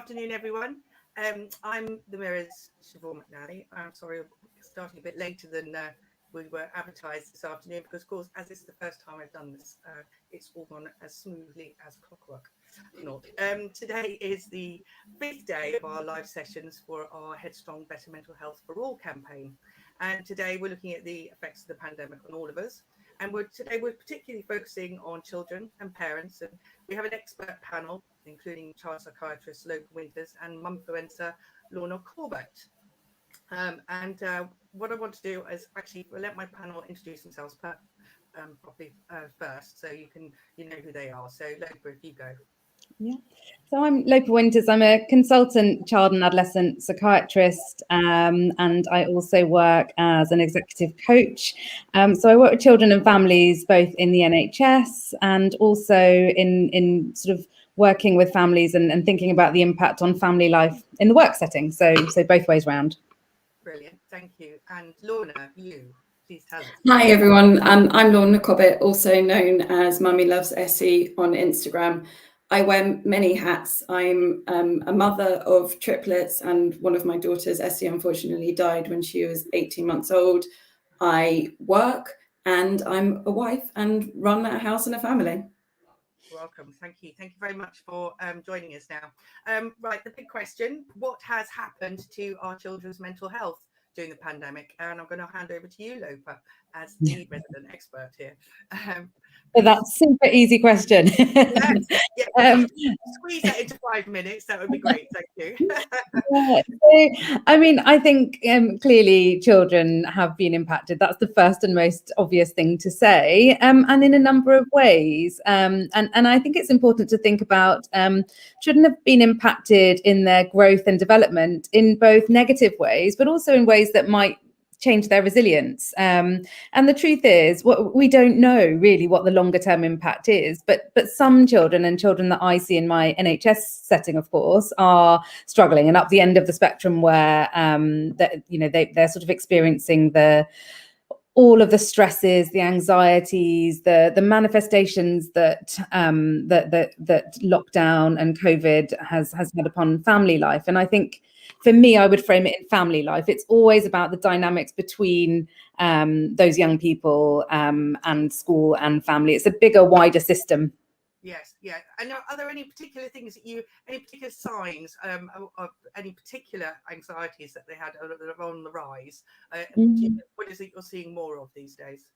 afternoon, everyone. I'm the Mirror's Siobhan McNally. I'm sorry, starting a bit later than we were advertised this afternoon because, of course, as it's the first time I've done this, it's all gone as smoothly as clockwork. Not. Today is the fifth day of our live sessions for our HeadStrong Better Mental Health for All campaign. And today we're looking at the effects of the pandemic on all of us. And today we're particularly focusing on children and parents. And we have an expert panel, including child psychiatrist Lopa Winters and mumfluencer Lorna Corbett. What I want to do is actually let my panel introduce themselves properly first, so you know who they are. So Lopa, if you go. Yeah, so I'm Lopa Winters. I'm a consultant child and adolescent psychiatrist, and I also work as an executive coach. So I work with children and families both in the NHS and also in sort of working with families and thinking about the impact on family life in the work setting. So both ways round. Brilliant, thank you. And Lorna, you, please tell us. Hi everyone, I'm Lorna Corbett, also known as Mummy Loves Essie on Instagram. I wear many hats. I'm a mother of triplets, and one of my daughters, Essie, unfortunately died when she was 18 months old. I work and I'm a wife and run a house and a family. Welcome. Thank you. Thank you very much for joining us now. Right, the big question, what has happened to our children's mental health during the pandemic? And I'm going to hand over to you, Lopa, as the resident expert here. That's a super easy question. Yes, yeah. Squeeze that into 5 minutes. That would be great. Thank you. I think clearly children have been impacted. That's the first and most obvious thing to say, and in a number of ways. And I think it's important to think about children have been impacted in their growth and development in both negative ways, but also in ways that might change their resilience. And the truth is, we don't know really what the longer term impact is, but some children and children that I see in my NHS setting, of course, are struggling and up the end of the spectrum where they're sort of experiencing all of the stresses, the anxieties, the manifestations that lockdown and COVID has had upon family life. And I think for me, I would frame it in family life. It's always about the dynamics between those young people and school and family. It's a bigger, wider system. Yes, yeah. And are there any particular things any particular signs of any particular anxieties that they had on the rise? What is it you're seeing more of these days?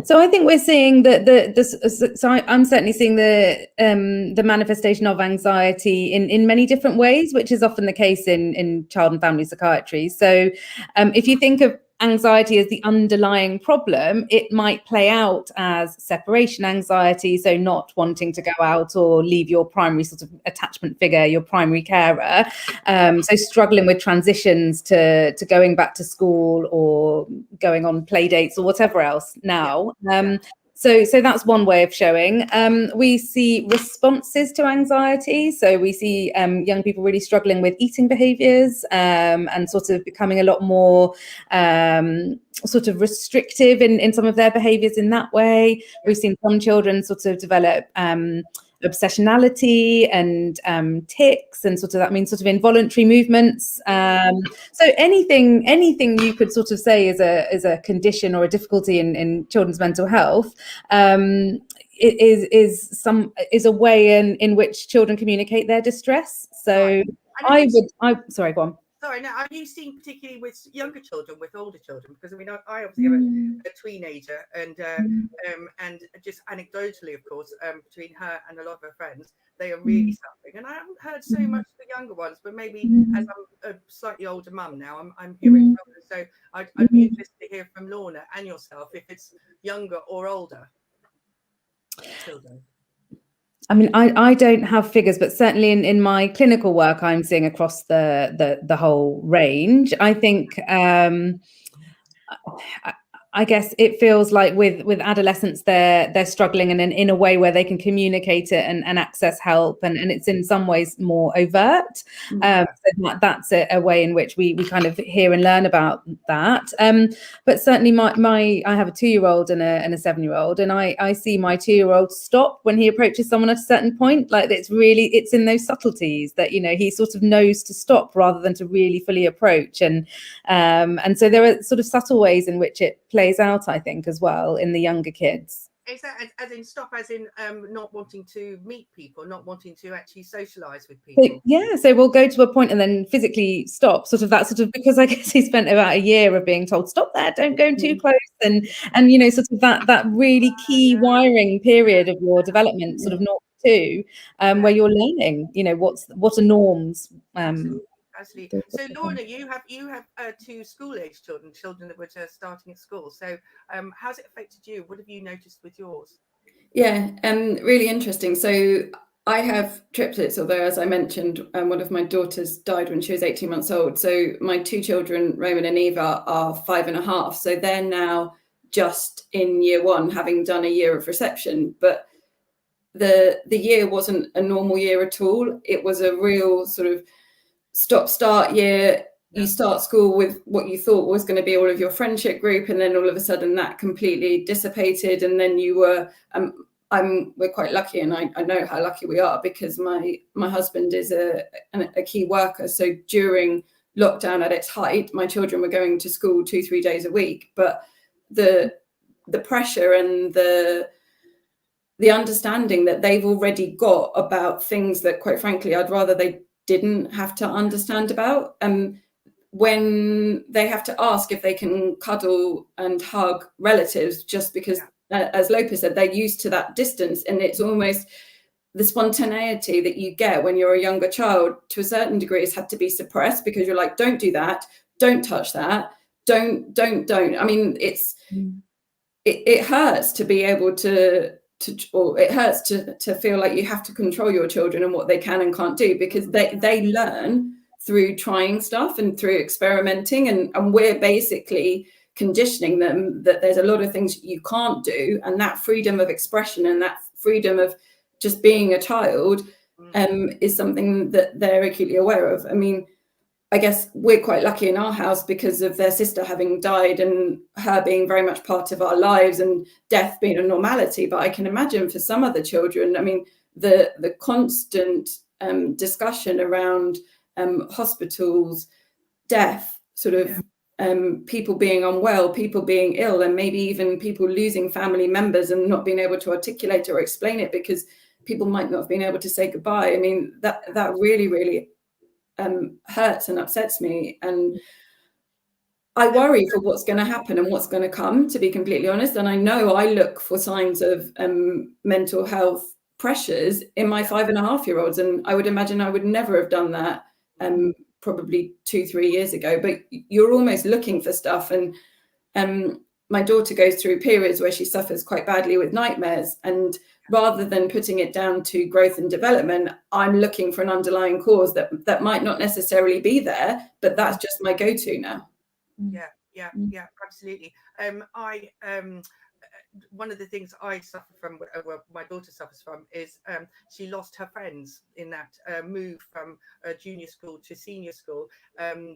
So I think we're seeing I'm certainly seeing the manifestation of anxiety in many different ways, which is often the case in child and family psychiatry. So if you think of anxiety as the underlying problem, it might play out as separation anxiety, so not wanting to go out or leave your primary sort of attachment figure, your primary carer, so struggling with transitions to going back to school or going on play dates or whatever else now. So that's one way of showing. We see responses to anxiety. So we see young people really struggling with eating behaviours and sort of becoming a lot more sort of restrictive in some of their behaviours in that way. We've seen some children sort of develop obsessionality and tics, and sort of that means sort of involuntary movements. So anything you could sort of say is a condition or a difficulty in children's mental health is a way in which children communicate their distress. So sorry, go on. Sorry, now are you seeing particularly with younger children, with older children? Because I mean, I obviously have a teenager, and just anecdotally, of course, between her and a lot of her friends, they are really suffering. And I haven't heard so much of the younger ones, but maybe as I'm a slightly older mum now, I'm hearing from them. So I'd be interested to hear from Lorna and yourself if it's younger or older children. I mean, I don't have figures, but certainly in my clinical work, I'm seeing across the whole range. I think I guess it feels like with adolescents, they're struggling and in a way where they can communicate it and access help, and it's in some ways more overt. So that's a way in which we kind of hear and learn about that. But certainly I have a 2-year-old and a 7-year-old, and I see my 2-year-old stop when he approaches someone at a certain point. Like it's in those subtleties that, you know, he sort of knows to stop rather than to really fully approach, and so there are sort of subtle ways in which it plays out, I think, as well in the younger kids. Is that as in stop, as in not wanting to meet people, not wanting to actually socialize with people? So we'll go to a point and then physically stop, because I guess he spent about a year of being told, stop there, don't go too close, and you know, sort of that really key wiring period of your development, sort of 0 to 2, where you're learning, you know, what are norms. Absolutely. So Lorna, you have 2 school-age children that were just starting at school. So how's it affected you? What have you noticed with yours? Yeah, really interesting. So I have triplets, although, as I mentioned, one of my daughters died when she was 18 months old. So my 2 children, Roman and Eva, are 5.5. So they're now just in year 1, having done a year of reception. But the year wasn't a normal year at all. It was a real sort of stop-start year. You start school with what you thought was going to be all of your friendship group, and then all of a sudden that completely dissipated. And then you were, we're quite lucky, and I know how lucky we are, because my husband is a key worker. So during lockdown at its height, my children were going to school 2-3 days a week. But the pressure and the understanding that they've already got about things that, quite frankly, I'd rather they didn't have to understand about. When they have to ask if they can cuddle and hug relatives, just because, as Lopa said, they're used to that distance, and it's almost the spontaneity that you get when you're a younger child, to a certain degree, has had to be suppressed, because you're like, don't do that, don't touch that, don't. I mean, it hurts to be able to or it hurts to feel like you have to control your children and what they can and can't do, because they learn through trying stuff and through experimenting, and we're basically conditioning them that there's a lot of things you can't do, and that freedom of expression and that freedom of just being a child is something that they're acutely aware of. I mean, I guess we're quite lucky in our house because of their sister having died and her being very much part of our lives and death being a normality. But I can imagine for some other children, I mean, the constant discussion around hospitals, death, sort of people being unwell, people being ill, and maybe even people losing family members and not being able to articulate or explain it because people might not have been able to say goodbye. I mean, that really, really hurts and upsets me, and I worry for what's going to happen and what's going to come, to be completely honest. And I know I look for signs of mental health pressures in my 5.5-year-olds, and I would imagine I would never have done that probably 2-3 years ago. But you're almost looking for stuff, and my daughter goes through periods where she suffers quite badly with nightmares, and rather than putting it down to growth and development, I'm looking for an underlying cause that might not necessarily be there, but that's just my go-to now. Yeah, absolutely. One of the things I suffer from, well, my daughter suffers from, is she lost her friends in that move from junior school to senior school.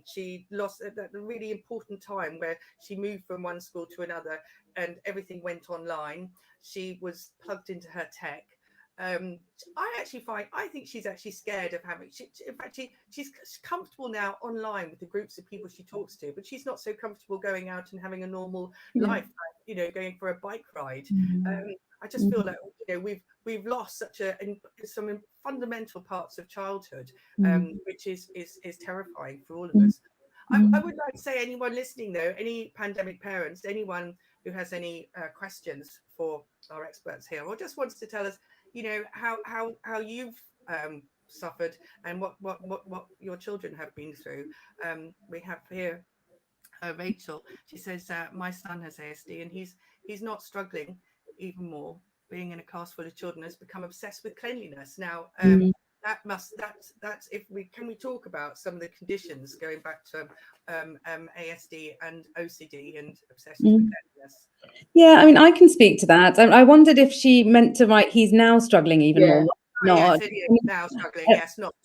She lost at a really important time where she moved from one school to another and everything went online. She was plugged into her tech. I think she's actually scared of having, in fact, she's comfortable now online with the groups of people she talks to, but she's not so comfortable going out and having a normal life, like, you know, going for a bike ride. I just feel like, you know, we've lost some fundamental parts of childhood, which is terrifying for all of us. I would like to say, anyone listening though, any pandemic parents, anyone who has any questions for our experts here, or just wants to tell us, you know, how you've suffered and what your children have been through. We have here Rachel. She says, my son has ASD and he's not struggling even more. Being in a class full of children, has become obsessed with cleanliness. Now, that's if we can we talk about some of the conditions going back to ASD and OCD and obsessive connectedness. Yeah, I mean, I can speak to that. I wondered if she meant to write he's now struggling even more. Yes, Not. it is now struggling. Yes, not.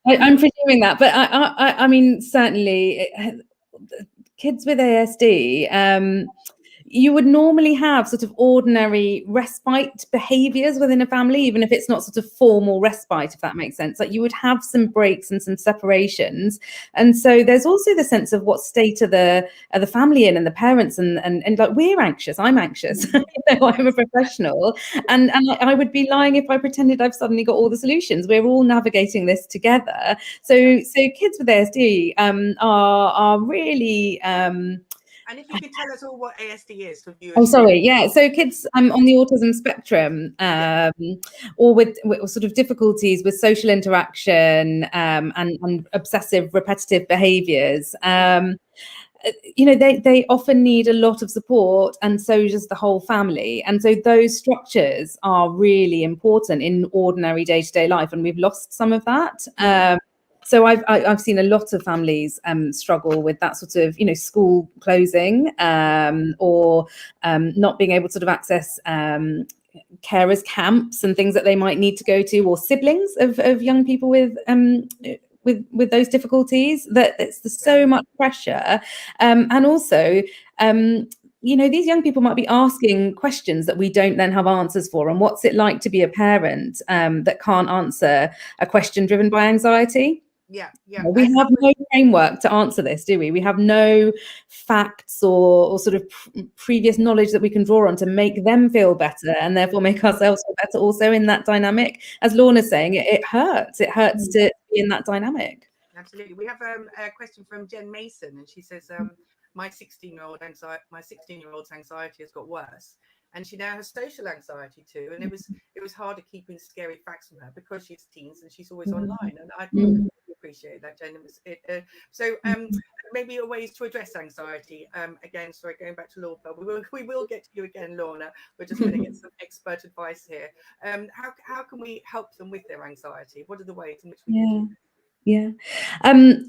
I'm presuming that, but I mean, certainly, kids with ASD, you would normally have sort of ordinary respite behaviors within a family, even if it's not sort of formal respite, if that makes sense. Like you would have some breaks and some separations. And so there's also the sense of what state are the family in and the parents and like we're anxious. I'm anxious. I'm a professional. And I would be lying if I pretended I've suddenly got all the solutions. We're all navigating this together. So kids with ASD are really and if you could tell us all what ASD is for viewers. Oh, sorry. Yeah. So kids on the autism spectrum, or with sort of difficulties with social interaction and obsessive repetitive behaviours. They often need a lot of support, and so does the whole family. And so those structures are really important in ordinary day-to-day life, and we've lost some of that. So I've seen a lot of families struggle with that sort of, school closing or not being able to sort of access carers camps and things that they might need to go to, or siblings of young people with those difficulties. That there's so much pressure, and also. These young people might be asking questions that we don't then have answers for. And what's it like to be a parent that can't answer a question driven by anxiety? Yeah. We have no framework to answer this, do we? We have no facts or sort of previous knowledge that we can draw on to make them feel better and therefore make ourselves feel better also in that dynamic. As Lorna's saying, it hurts. It hurts to be in that dynamic. Absolutely. We have a question from Jen Mason, and she says, my 16-year-old's anxiety has got worse, and she now has social anxiety too. And it was harder keeping scary facts from her because she's teens and she's always online. And I appreciate that, Jen. So maybe ways to address anxiety. Again, sorry, going back to Laura, we will get to you again, Lorna. We're just going to get some expert advice here. How can we help them with their anxiety? What are the ways in which we can do this? Yeah.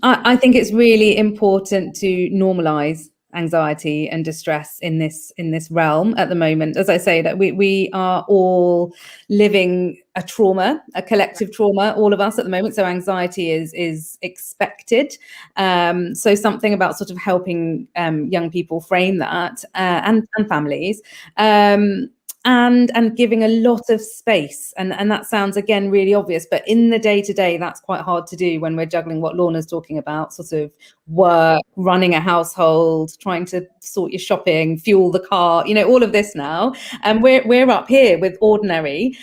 I think it's really important to normalize anxiety and distress in this realm at the moment. As I say, that we are all living a trauma, a collective trauma, all of us at the moment. So anxiety is expected. So something about sort of helping young people frame that and families. And giving a lot of space, and that sounds again really obvious, but in the day-to-day that's quite hard to do when we're juggling what Lorna's talking about, sort of work, running a household, trying to sort your shopping, fuel the car, all of this now, and we're up here with ordinary,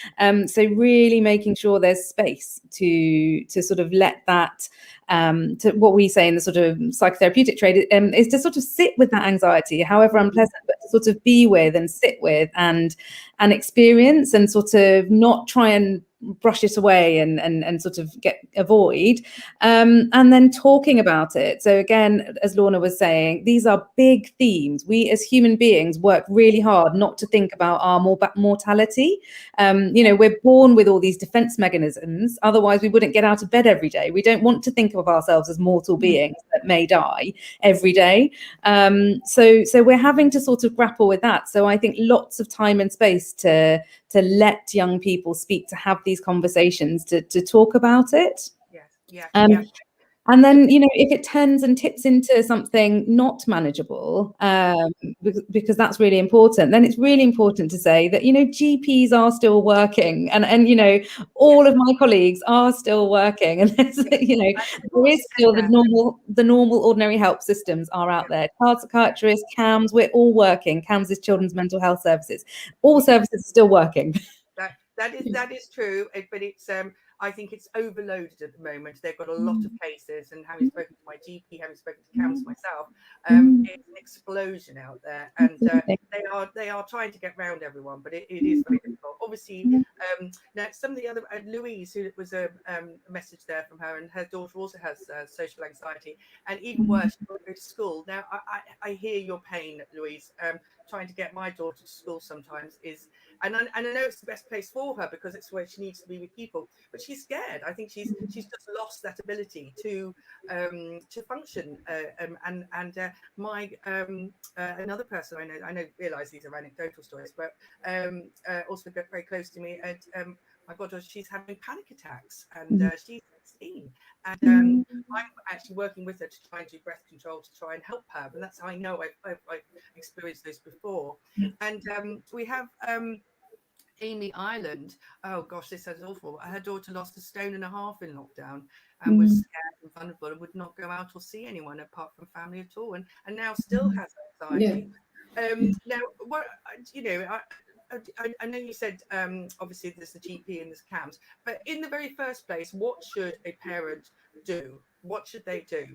so really making sure there's space to sort of let that to what we say in the sort of psychotherapeutic trade is to sort of sit with that anxiety, however unpleasant, but to sort of be with and sit with and experience, and sort of not try and brush it away and sort of avoid, and then talking about it. So again, as Lorna was saying, these are big themes. We as human beings work really hard not to think about our mortality. We're born with all these defense mechanisms, otherwise we wouldn't get out of bed every day. We don't want to think of ourselves as mortal beings that may die every day. So we're having to sort of grapple with that. So I think lots of time and space to let young people speak, to have these conversations, to talk about it. And then, if it turns and tips into something not manageable, because that's really important, then it's really important to say that, GPs are still working, and all of my colleagues are still working, and there is still the normal ordinary help systems are out there. Child psychiatrists, CAMS, we're all working. CAMS is Children's Mental Health Services. All services are still working. That is true, but it's I think it's overloaded at the moment. They've got a lot of cases, and having spoken to my GP, having spoken to CAMS myself, it's an explosion out there, and they are trying to get round everyone, but it is very difficult. Obviously, now some of the other Louise, who was a message there from her, and her daughter also has social anxiety, and even worse, she won't go to school. Now I hear your pain, Louise. Trying to get my daughter to school sometimes is, and I know it's the best place for her because it's where she needs to be with people, but she's scared. I think she's just lost that ability to function. My another person I know realize these are anecdotal stories, but also get very close to me. And my goddaughter, she's having panic attacks, and she's 16, and I'm actually working with her to try and do breath control to try and help her. And that's how I know I've experienced this before. And we have Amy Ireland. Oh gosh, this sounds awful. Her daughter lost 1.5 stone in lockdown and was scared and vulnerable and would not go out or see anyone apart from family at all, and now still has anxiety. Now, what I know you said obviously there's the GP and there's CAMS, but in the very first place, what should a parent do? What should they do?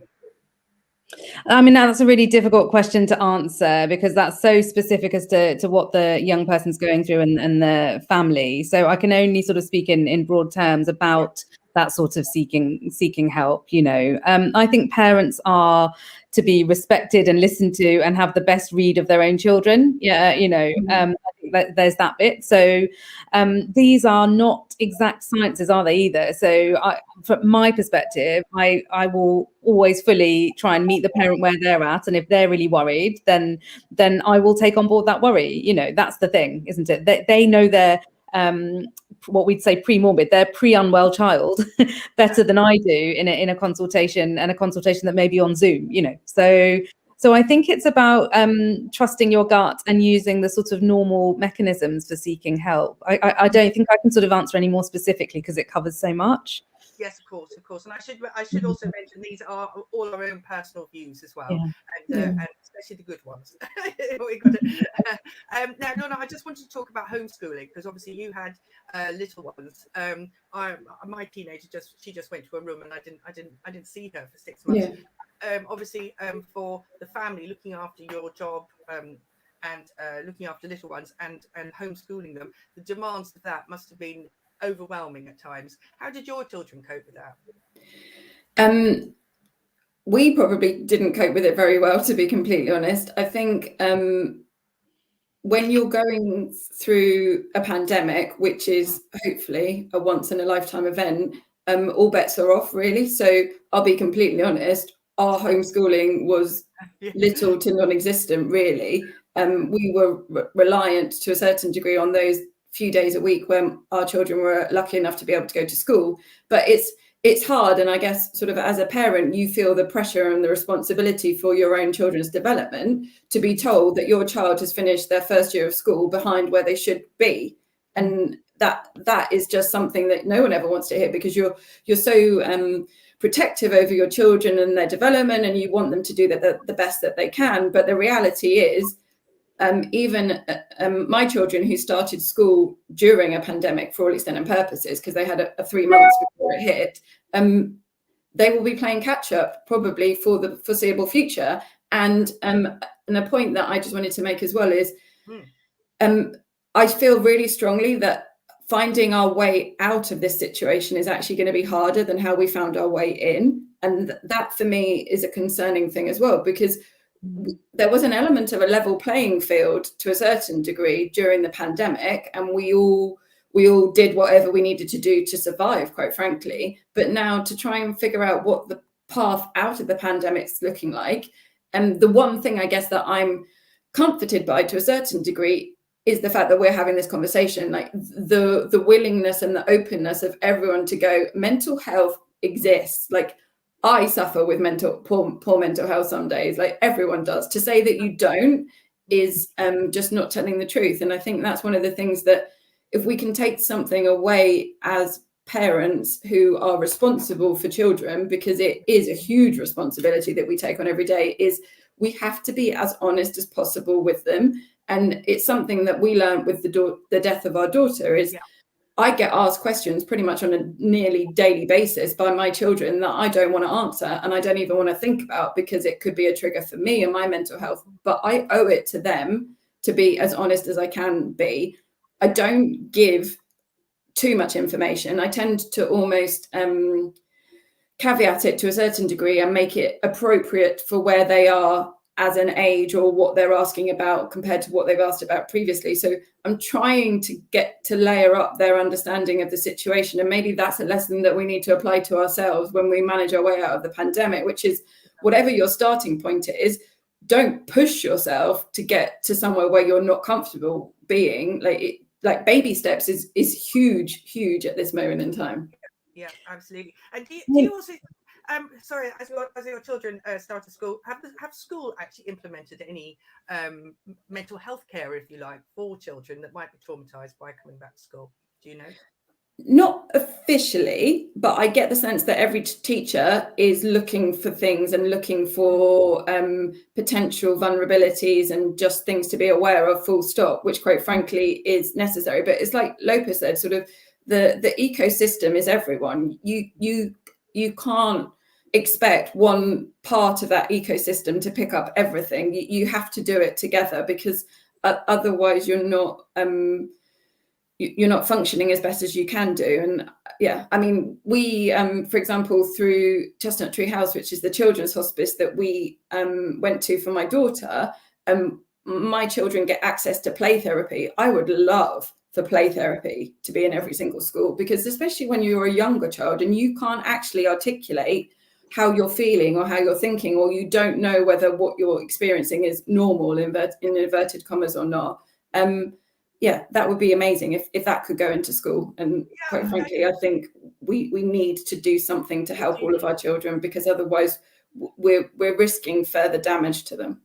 I mean, that's a really difficult question to answer because that's so specific as to what the young person's going through and the family. So I can only sort of speak in broad terms about that sort of seeking help. I think parents are to be respected and listened to and have the best read of their own children. I think that there's that bit. So these are not exact sciences, are they either? So from my perspective, I will always fully try and meet the parent where they're at, and if they're really worried, then I will take on board that worry. That's the thing, isn't it? They know their what we'd say pre-morbid, their pre-unwell child better than I do in a consultation, and a consultation that may be on Zoom. So I think it's about trusting your gut and using the sort of normal mechanisms for seeking help. I don't think I can sort of answer any more specifically because it covers so much. Yes, of course. And I should also mention these are all our own personal views as well, and especially the good ones. Now, Donna, I just wanted to talk about homeschooling because obviously you had little ones. My teenager just went to a room, and I didn't see her for 6 months. Obviously, for the family, looking after your job and looking after little ones and homeschooling them, the demands of that must have been overwhelming at times. How did your children cope with that? We probably didn't cope with it very well, to be completely honest. I think when you're going through a pandemic, which is hopefully a once in a lifetime event, all bets are off, really. So I'll be completely honest, our homeschooling was little to non-existent, really. We were reliant to a certain degree on those few days a week when our children were lucky enough to be able to go to school. But it's hard, and I guess sort of as a parent you feel the pressure and the responsibility for your own children's development to be told that your child has finished their first year of school behind where they should be, and that is just something that no one ever wants to hear, because you're so protective over your children and their development, and you want them to do the best that they can. But the reality is, even my children who started school during a pandemic for all extent and purposes, because they had a 3 months before it hit, they will be playing catch up probably for the foreseeable future. And a point that I just wanted to make as well is I feel really strongly that finding our way out of this situation is actually going to be harder than how we found our way in. And that for me is a concerning thing as well, because there was an element of a level playing field to a certain degree during the pandemic, and we all did whatever we needed to do to survive, quite frankly. But now to try and figure out what the path out of the pandemic's looking like, and the one thing I guess that I'm comforted by to a certain degree is the fact that we're having this conversation, like the willingness and the openness of everyone to go, mental health exists. Like, I suffer with poor mental health some days, like everyone does. To say that you don't is just not telling the truth. And I think that's one of the things that, if we can take something away as parents who are responsible for children, because it is a huge responsibility that we take on every day, is we have to be as honest as possible with them. And it's something that we learned with the death of our daughter is I get asked questions pretty much on a nearly daily basis by my children that I don't want to answer, and I don't even want to think about, because it could be a trigger for me and my mental health. But I owe it to them to be as honest as I can be. I don't give too much information. I tend to almost caveat it to a certain degree and make it appropriate for where they are as an age or what they're asking about compared to what they've asked about previously. So I'm trying to get to layer up their understanding of the situation. And maybe that's a lesson that we need to apply to ourselves when we manage our way out of the pandemic, which is whatever your starting point is, don't push yourself to get to somewhere where you're not comfortable being. Like baby steps is huge at this moment in time. Yeah, absolutely. And do you also sorry, as your children start to school, have school actually implemented any mental health care, if you like, for children that might be traumatized by coming back to school? Do you know? Not officially, but I get the sense that every teacher is looking for things and looking for potential vulnerabilities and just things to be aware of, full stop, which quite frankly is necessary. But it's like Lopa said, sort of the ecosystem is everyone. You can't expect one part of that ecosystem to pick up everything. You have to do it together, because otherwise you're not functioning as best as you can do. And yeah, I mean, we, for example, through Chestnut Tree House, which is the children's hospice that we went to for my daughter, my children get access to play therapy. I would love for play therapy to be in every single school, because especially when you're a younger child and you can't actually articulate how you're feeling or how you're thinking, or you don't know whether what you're experiencing is normal in inverted commas or not. Yeah, that would be amazing if that could go into school. And quite frankly, I think we need to do something to help all of our children, because otherwise we're risking further damage to them.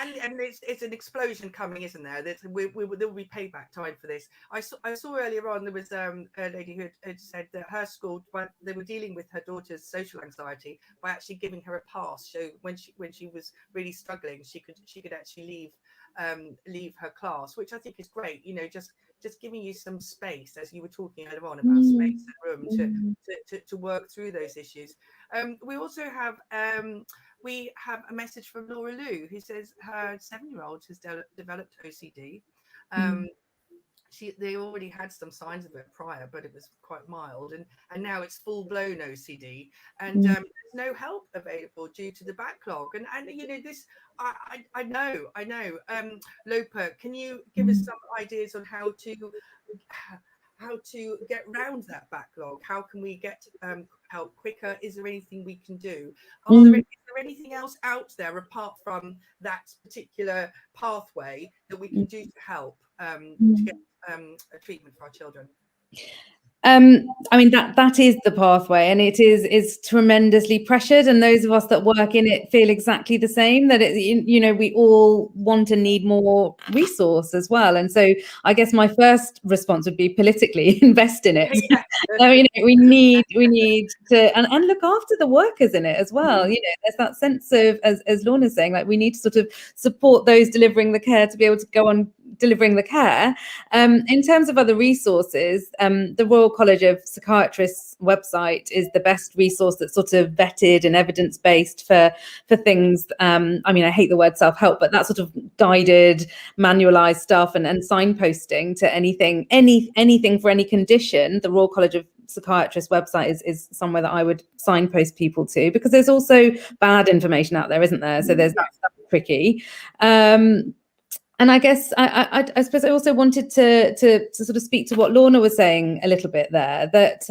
And it's an explosion coming, isn't there? There will be payback time for this. I saw earlier on, there was a lady who had said that her school, but they were dealing with her daughter's social anxiety by actually giving her a pass. So when she was really struggling, she could actually leave her class, which I think is great. You know, just giving you some space, as you were talking earlier on about space and room to work through those issues. We also have a message from Laura Lou, who says her 7-year-old has developed OCD. They already had some signs of it prior, but it was quite mild, and now it's full-blown OCD, and there's no help available due to the backlog. And you know, this I know. Lopa, can you give us some ideas on how to get around that backlog? How can we get help quicker? Is there anything we can do? Is there anything else out there apart from that particular pathway that we can do to help to get a treatment for our children? I mean, that is the pathway, and it is tremendously pressured, and those of us that work in it feel exactly the same, that you know, we all want and need more resource as well. And so I guess my first response would be politically invest in it. So, you know, we need to and look after the workers in it as well. You know, there's that sense of, as Lorna's saying, like, we need to sort of support those delivering the care to be able to go on delivering the care. In terms of other resources, the Royal College of Psychiatrists website is the best resource that's sort of vetted and evidence-based for things. I mean, I hate the word self-help, but that sort of guided, manualized stuff and signposting to anything for any condition. The Royal College of Psychiatrists website is somewhere that I would signpost people to, because there's also bad information out there, isn't there? So that's tricky. And I guess I suppose I also wanted to sort of speak to what Lorna was saying a little bit there, that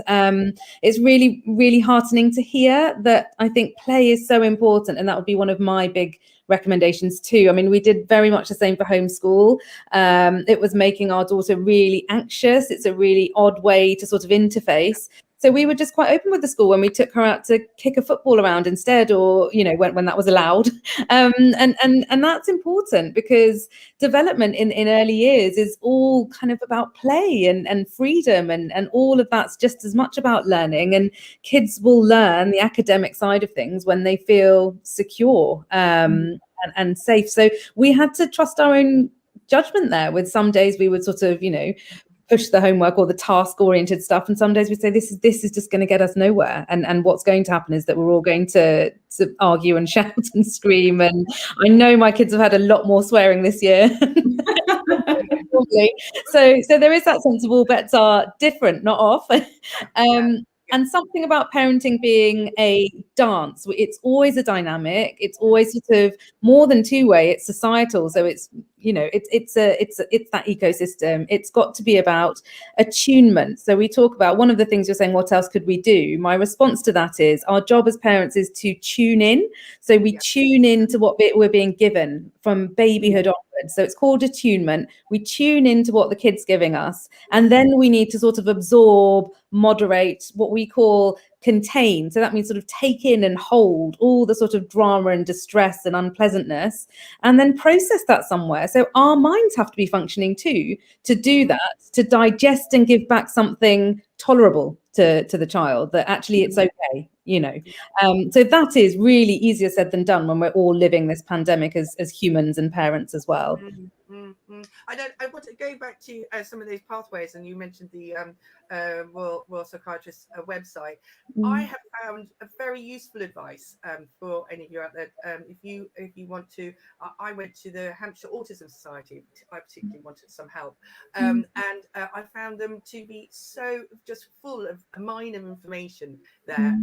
it's really, really heartening to hear that. I think play is so important, and that would be one of my big recommendations too. I mean, we did very much the same for homeschool. It was making our daughter really anxious. It's a really odd way to sort of interface. So we were just quite open with the school when we took her out to kick a football around instead, or, you know, when that was allowed. And that's important, because development in early years is all kind of about play and freedom, and all of that's just as much about learning. And kids will learn the academic side of things when they feel secure and safe. So we had to trust our own judgment there. With some days we would sort of, you know, push the homework or the task oriented stuff, and some days we say this is just going to get us nowhere, and what's going to happen is that we're all going to argue and shout and scream. And I know my kids have had a lot more swearing this year. So there is that sense of all bets are different, not off. And something about parenting being a dance. It's always a dynamic. It's always sort of more than two-way. It's societal. So it's, you know, it's that ecosystem. It's got to be about attunement. So we talk about, one of the things you're saying, what else could we do? My response to that is, our job as parents is to tune in. So we tune in to what we're being given from babyhood onwards. So it's called attunement. We tune into what the kid's giving us, and then we need to sort of absorb, moderate, what we call contain. So that means sort of take in and hold all the sort of drama and distress and unpleasantness, and then process that somewhere. So our minds have to be functioning too, to do that, to digest and give back something tolerable to the child, that actually it's okay, you know. So that is really easier said than done when we're all living this pandemic as humans and parents as well. I want to go back to some of these pathways, and you mentioned the Royal Psychiatrist website. I have found a very useful advice for any of you out there. If you want to, I went to the Hampshire Autism Society. I particularly wanted some help, and I found them to be so just full of a mine of information there,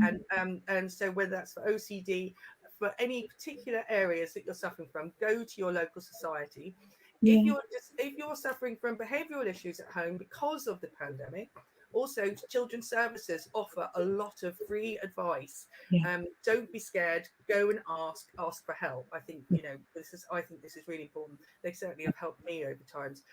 and so whether that's for OCD, for any particular areas that you're suffering from, go to your local society. If you're suffering from behavioural issues at home because of the pandemic, also Children's Services offer a lot of free advice. Don't be scared. Go and ask for help. I think this is really important. They certainly have helped me over times.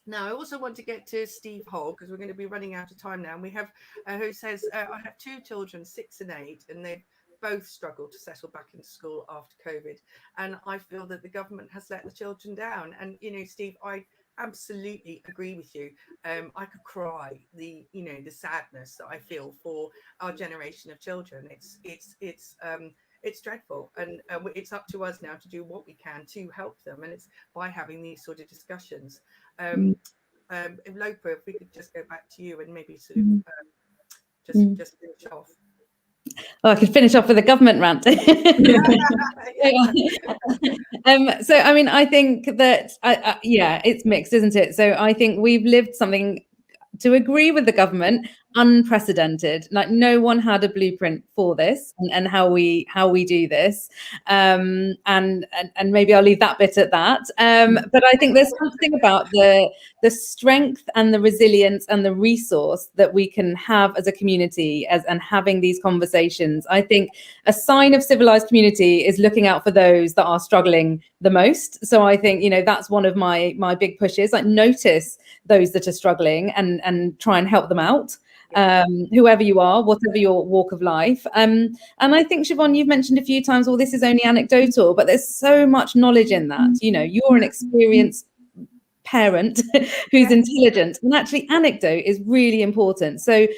Now, I also want to get to Steve Hall, because we're going to be running out of time now. And we have who says, I have two children, 6 and 8, and they've both struggled to settle back into school after COVID. And I feel that the government has let the children down. And, Steve, I absolutely agree with you. I could cry the sadness that I feel for our generation of children. It's dreadful, and it's up to us now to do what we can to help them, and it's by having these sort of discussions. Lopa, if we could just go back to you and maybe sort of just finish off. Oh, I could finish off with a government rant. So, I mean, I think that, it's mixed, isn't it? So I think we've lived something, to agree with the government, unprecedented. Like, no one had a blueprint for this and how we do this. And maybe I'll leave that bit at that. But I think there's something about the strength and the resilience and the resource that we can have as a community and having these conversations. I think a sign of civilized community is looking out for those that are struggling the most. So I think, that's one of my big pushes, like notice those that are struggling and try and help them out. Whoever you are, whatever your walk of life. And I think, Siobhan, you've mentioned a few times, well, this is only anecdotal, but there's so much knowledge in that. You're an experienced parent who's intelligent, and actually anecdote is really important. So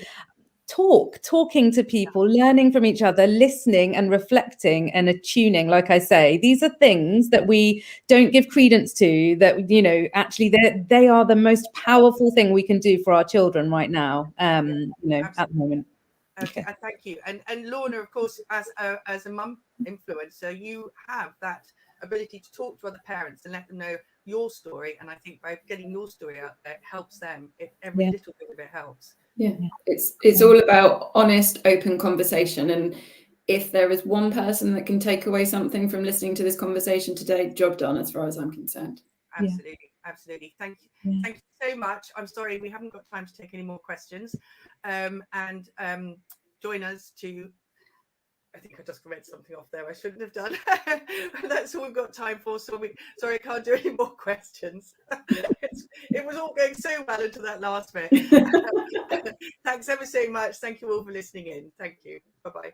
talking to people, learning from each other, listening and reflecting and attuning, like I say, these are things that we don't give credence to, that actually they are the most powerful thing we can do for our children right now, at the moment. Okay, thank you. And Lorna, of course, as a mum influencer, you have that ability to talk to other parents and let them know your story, and I think by getting your story out there, it helps them. Every little bit of it helps. It's all about honest, open conversation, and if there is one person that can take away something from listening to this conversation today, job done, as far as I'm concerned. Absolutely. Thank you so much. I'm sorry we haven't got time to take any more questions, and join us to, I think I just read something off there I shouldn't have done. That's all we've got time for. Sorry, I can't do any more questions. It was all going so well into that last bit. Thanks ever so much. Thank you all for listening in. Thank you. Bye-bye.